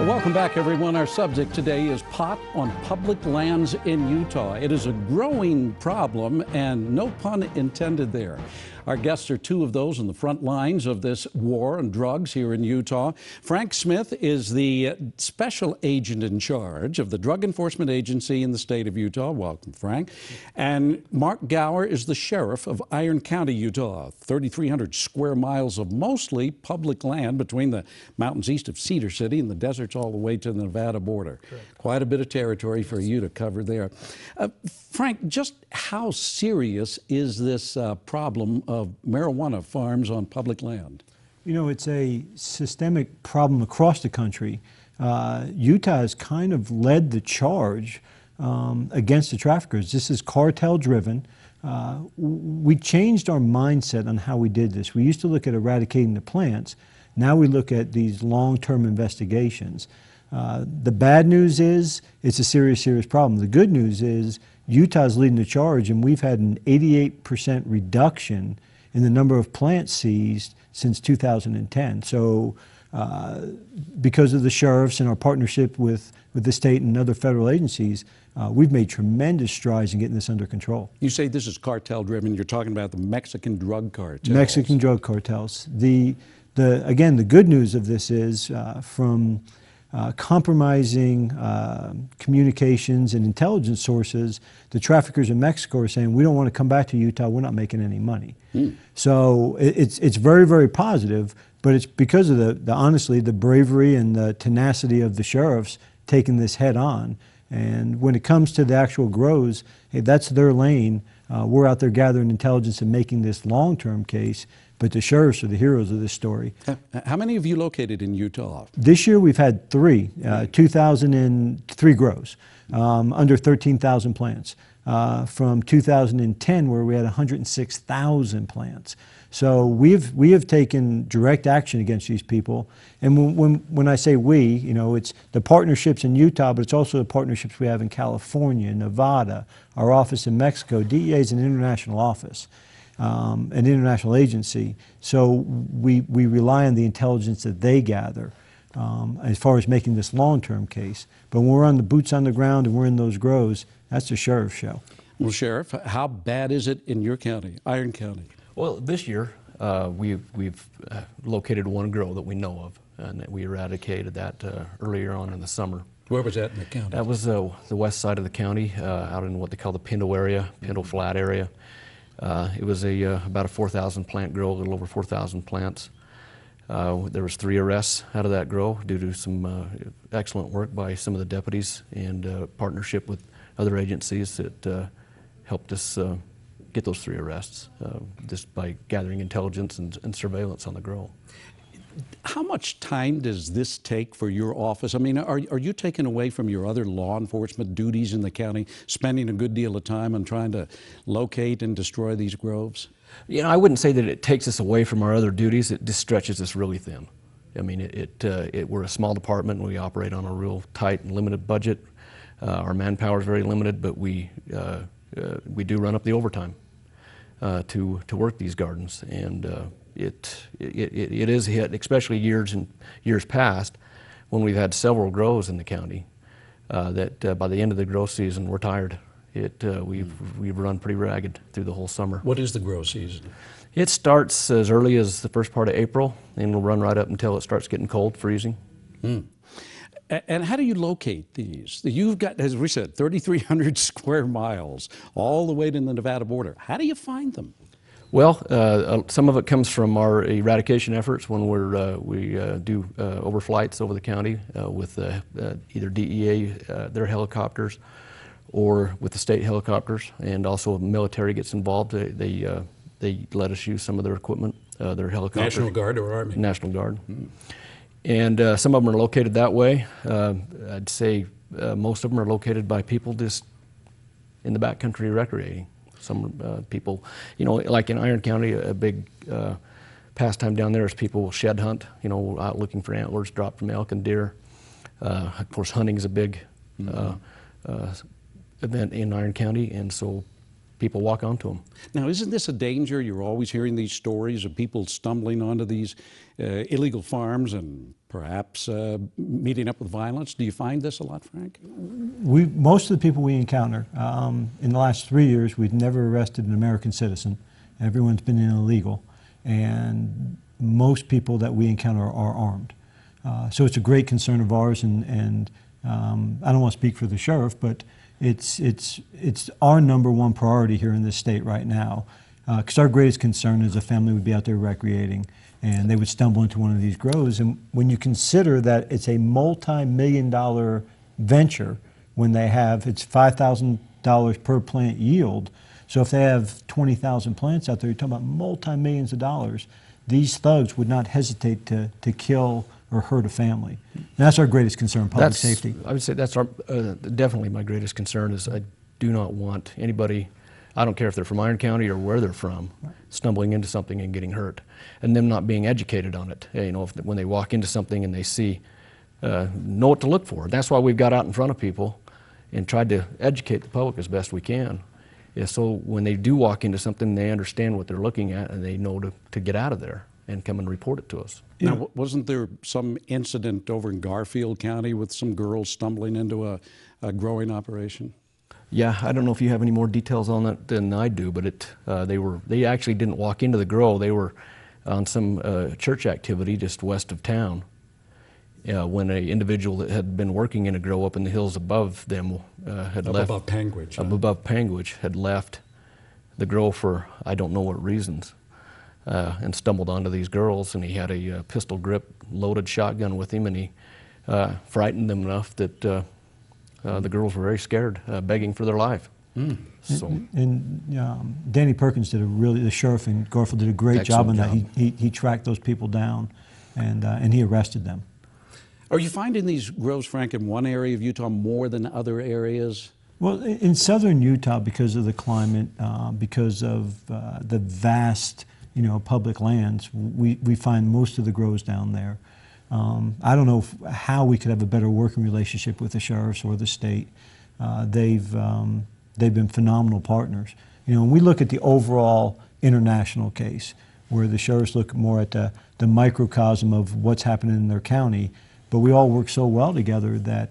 Welcome back, everyone. Our subject today is pot on public lands in Utah. It is a growing problem, and no pun intended there. Our guests are two of those in the front lines of this war on drugs here in Utah. Frank Smith is the special agent in charge of the Drug Enforcement Agency in the state of Utah. Welcome, Frank. And Mark Gower is the sheriff of Iron County, Utah. 3,300 square miles of mostly public land between the mountains east of Cedar City and the deserts all the way to the Nevada border. Correct. Quite a bit of territory for you to cover there. Frank, just how serious is this problem of marijuana farms on public land? You know, it's a systemic problem across the country. Utah has kind of led the charge against the traffickers. This is cartel driven. We changed our mindset on how we did this. We used to look at eradicating the plants. Now we look at these long-term investigations. The bad news is it's a serious problem. The good news is Utah's leading the charge, and we've had an 88% reduction in the number of plants seized since 2010. So because of the sheriffs and our partnership with the state and other federal agencies, we've made tremendous strides in getting this under control. You say this is cartel driven. You're talking about the Mexican drug cartels. Mexican drug cartels. Again, the good news of this is from compromising communications and intelligence sources, the traffickers in Mexico are saying, we don't want to come back to Utah, we're not making any money. So it's very, very positive, but it's because of honestly, the bravery and the tenacity of the sheriffs taking this head on. And when it comes to the actual grows, hey, that's their lane. We're out there gathering intelligence and making this long-term case, but the sheriffs are the heroes of this story. How many have you located in Utah? This year we've had 2,003 grows, under 13,000 plants. From 2010, where we had 106,000 plants. So we have taken direct action against these people. And when I say we, you know, it's the partnerships in Utah, but it's also the partnerships we have in California, Nevada, our office in Mexico. DEA is an international office, an international agency. So we rely on the intelligence that they gather as far as making this long-term case. But when we're on the boots on the ground and we're in those grows, that's the sheriff's show. Well, Sheriff, how bad is it in your county, Iron County? Well, this year we've located one grow that we know of, and we eradicated that earlier on in the summer. Where was that in the county? That was the west side of the county, out in what they call the Pinto area, Pinto Flat area. It was about a 4,000 plant grow, a little over 4,000 plants. There was 3 arrests out of that grow due to some excellent work by some of the deputies and partnership with other agencies that helped us get those 3 arrests just by gathering intelligence and surveillance on the grow. How much time does this take for your office? I mean, are you taken away from your other law enforcement duties in the county, spending a good deal of time on trying to locate and destroy these groves? You know, I wouldn't say that it takes us away from our other duties. It just stretches us really thin. I mean, we're a small department. We operate on a real tight and limited budget. Our manpower is very limited, but we do run up the overtime to work these gardens, and it is a hit, especially years past when we've had several grows in the county that by the end of the grow season we're tired. We've run pretty ragged through the whole summer. What is the grow season? It starts as early as the first part of April and will run right up until it starts getting cold, freezing. And how do you locate these? You've got, as we said, 3,300 square miles all the way to the Nevada border. How do you find them? Well, some of it comes from our eradication efforts when we do overflights over the county with either DEA, their helicopters, or with the state helicopters, and also the military gets involved. They let us use some of their equipment, their helicopters. National Guard or Army? National Guard. And some of them are located that way. I'd say most of them are located by people just in the backcountry recreating. Some people, you know, like in Iron County, a big pastime down there is people will shed hunt, you know, out looking for antlers dropped from elk and deer. Of course, hunting is a big event in Iron County, and so people walk onto them. Now, isn't this a danger? You're always hearing these stories of people stumbling onto these illegal farms and perhaps meeting up with violence. Do you find this a lot, Frank? Most of the people we encounter, in the last 3 years, we've never arrested an American citizen. Everyone's been illegal, and most people that we encounter are armed. So it's a great concern of ours, and I don't want to speak for the sheriff, but it's our #1 priority here in this state right now, because our greatest concern is a family would be out there recreating and they would stumble into one of these grows. And when you consider that it's a multi-million-dollar venture, when they have, it's $5,000 per plant yield. So if they have 20,000 plants out there, you're talking about multi-millions of dollars. These thugs would not hesitate to kill or hurt a family. And that's our greatest concern, public safety. I would say that's definitely my greatest concern is I do not want anybody, I don't care if they're from Iron County or where they're from, stumbling into something and getting hurt, and them not being educated on it. You know, when they walk into something and they see, know what to look for. That's why we've got out in front of people and tried to educate the public as best we can. Yeah, so when they do walk into something, they understand what they're looking at and they know to get out of there and come and report it to us. Now, wasn't there some incident over in Garfield County with some girls stumbling into a growing operation? Yeah, I don't know if you have any more details on that than I do, but they actually didn't walk into the grow. They were on some church activity just west of town when an individual that had been working in a grow up in the hills above them had left. Above Panguitch. Above Panguitch had left the grow for I don't know what reasons. And stumbled onto these girls, and he had a pistol grip loaded shotgun with him, and he frightened them enough that the girls were very scared, begging for their life. So. And Danny Perkins the sheriff in Garfield did a great job on that. He tracked those people down, and he arrested them. Are you finding these grows, Frank, in one area of Utah more than other areas? Well, in southern Utah, because of the climate, because of the vast public lands, we find most of the grows down there. I don't know how we could have a better working relationship with the sheriffs or the state. They've been phenomenal partners. When we look at the overall international case, where the sheriffs look more at the microcosm of what's happening in their county, but we all work so well together that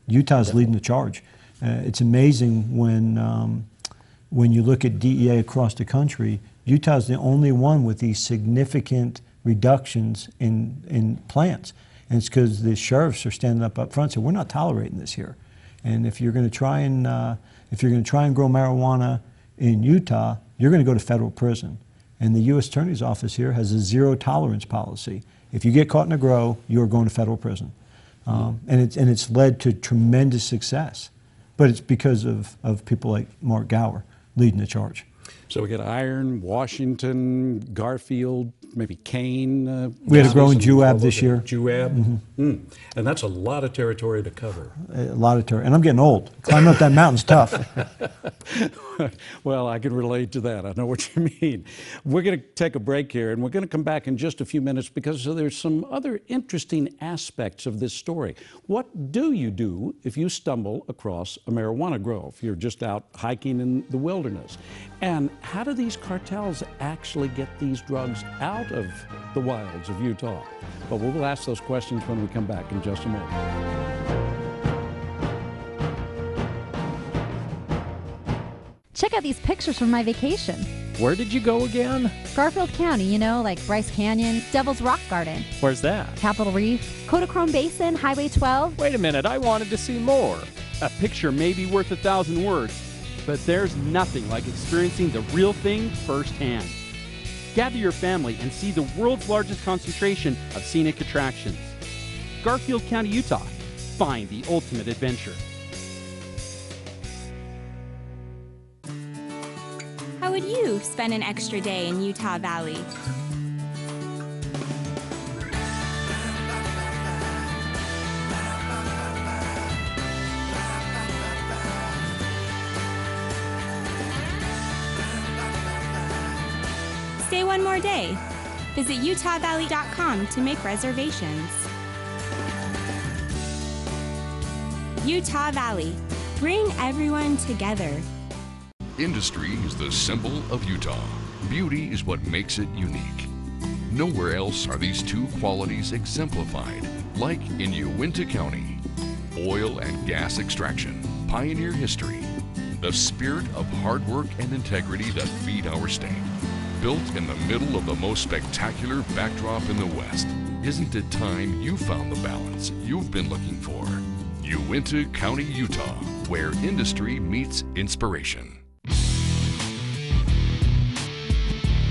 Utah's leading the charge. It's amazing when you look at DEA across the country. Utah's the only one with these significant reductions in plants. And it's because the sheriffs are standing up front and saying, we're not tolerating this here. And if you're going to try and grow marijuana in Utah, you're going to go to federal prison. And the U.S. Attorney's Office here has a zero tolerance policy. If you get caught in a grow, you are going to federal prison. And it's led to tremendous success. But it's because of people like Mark Gower leading the charge. So we got Iron, Washington, Garfield, maybe Kane. We had a grow in Juab this year. Juab. And that's a lot of territory to cover. A lot of territory. And I'm getting old. Climbing up that mountain's tough. Well, I can relate to that. I know what you mean. We're going to take a break here, and we're going to come back in just a few minutes because there's some other interesting aspects of this story. What do you do if you stumble across a marijuana grow, if you're just out hiking in the wilderness? And how do these cartels actually get these drugs out of the wilds of Utah? But we'll ask those questions when we come back in just a moment. Check out these pictures from my vacation. Where did you go again? Garfield County, like Bryce Canyon, Devil's Rock Garden. Where's that? Capitol Reef, Kodachrome Basin, Highway 12. Wait a minute, I wanted to see more. A picture may be worth 1,000 words, but there's nothing like experiencing the real thing firsthand. Gather your family and see the world's largest concentration of scenic attractions. Garfield County, Utah. Find the ultimate adventure. How would you spend an extra day in Utah Valley? Stay one more day. Visit utahvalley.com to make reservations. Utah Valley. Bring everyone together. Industry is the symbol of Utah. Beauty is what makes it unique. Nowhere else are these two qualities exemplified, like in Uinta County. Oil and gas extraction, pioneer history, the spirit of hard work and integrity that feed our state. Built in the middle of the most spectacular backdrop in the West. Isn't it time you found the balance you've been looking for? Uinta County, Utah, where industry meets inspiration.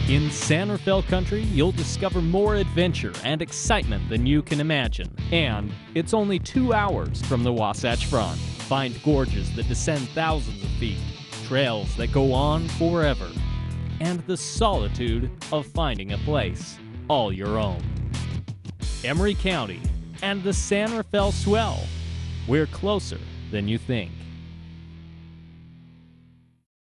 In San Rafael country, you'll discover more adventure and excitement than you can imagine. And it's only 2 hours from the Wasatch Front. Find gorges that descend thousands of feet, trails that go on forever, and the solitude of finding a place all your own. Emery County and the San Rafael Swell. We're closer than you think.